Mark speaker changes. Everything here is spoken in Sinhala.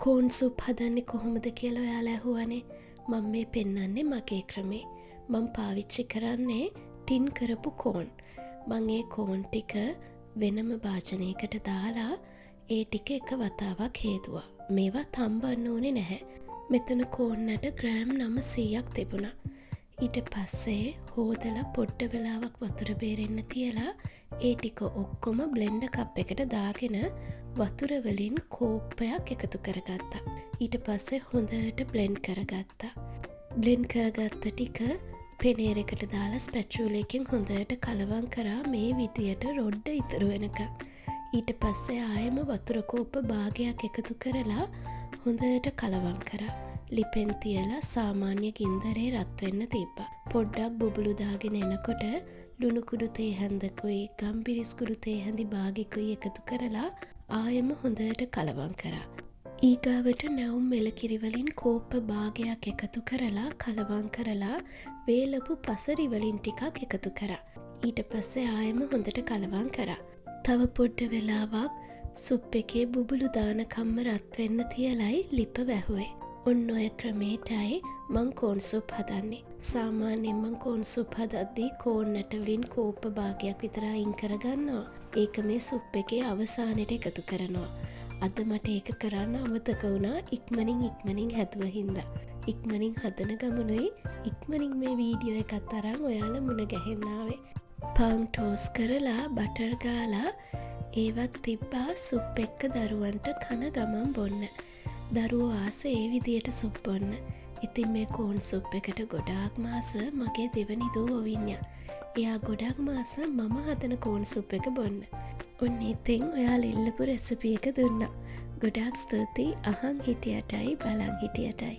Speaker 1: කෝන් සුප් හදන්නේ කොහොමද කියලා ඔයාලා ඇහුවනේ. මම මේ පෙන්වන්නේ මගේ ක්‍රමේ. මම පාවිච්චි කරන්නේ ටින් කරපු කෝන්. මම ඒ කෝන් ටික වෙනම භාජනයකට දාලා ඒ ටික එක වතාවක් හේතුවා. මේවා තම්බන්න ඕනේ නැහැ. මෙතන කෝන්නට ග්‍රෑම් 900ක් තිබුණා. ඊට පස්සේ හොදලා පොඩ්ඩ වෙලාවක් වතුර බේරෙන්න තියලා ඒ ටික ඔක්කොම බ්ලෙන්ඩර් කප් එකට දාගෙන වතුර වලින් කෝප්පයක් එකතු කරගත්තා. ඊට පස්සේ හොඳට බ්ලෙන්ඩ් කරගත්තා. බ්ලෙන්ඩ් කරගත්ත ටික පෙනේර එකට දාලා ස්පැචුලා එකෙන් හොඳට කලවම් කරා මේ විදියට රොඩ්ඩ ඉතුරු වෙනකන්. ඊට පස්සේ ආයෙම වතුර කෝප්ප භාගයක් එකතු කරලා හොඳට කලවම් කරා. ලිපෙන් තියලා සාමාන්‍ය ගින්දරේ රත් වෙන්න තිබ්බා. පොඩ්ඩක් බුබුලු දාගෙන එනකොට ලුණු කුඩු තේ හැන්දකුයි ගම්බිරිස් කුඩු තේ හැඳි භාගිකුයි එකතු කරලා ආයෙම හොඳට කලවම් කරා. ඊගාවට නැවුම් මෙලකිරි වලින් කෝප්ප භාගයක් එකතු කරලා කලවම් කරලා වේලපු පසරි වලින් ටිකක් එකතු කරා. ඊට පස්සේ ආයෙම හොඳට කලවම් කරා. තව පොඩ්ඩ වෙලාවක් සුප් එකේ බුබුලු දානකම්ම රත් වෙන්න තියලයි ලිප වැහුවේ. ඔන්න ඔය ක්‍රමයටයි මං කෝන් සුප් හදන්නේ. සාමාන්‍යයෙන් මං කෝන් සුප් හදද්දී කෝන් නැට වලින් කෝප්ප භාගයක් විතර අයින් කරගන්නවා. ඒක මේ සුප් එකේ අවසානයට එකතු කරනවා. අද මට ඒක කරන්න අමතක වුණා ඉක්මනින් හැදුව හින්දා. ඉක්මනින් හදන ගමනුයි ඉක්මනින් මේ වීඩියෝ එකත් අරන් ඔයාලා මුණ ගැහෙන්න ආවේ. පාන් ටෝස් කරලා බටර් ගාලා ඒවත් තිබ්බා සුප් එක්ක දරුවන්ට කන ගමන් බොන්න. දරුවෝ ආස ඒ විදියට සුප් බොන්න. ඉතින් මේ කෝන් සුප් එකට ගොඩාක් මාස මගේ දෙවනි දූ ඔවිඤ්ඤා. එයා ගොඩාක් මාස මම හදන කෝන් සුප් එක බොන්න. ඔන්න ඉතින් ඔයාලා ඉල්ලපු රෙසිපි එක දුන්නා. ගොඩාක් ස්තුතියි අහන් හිටියටයි බලන් හිටියටයි.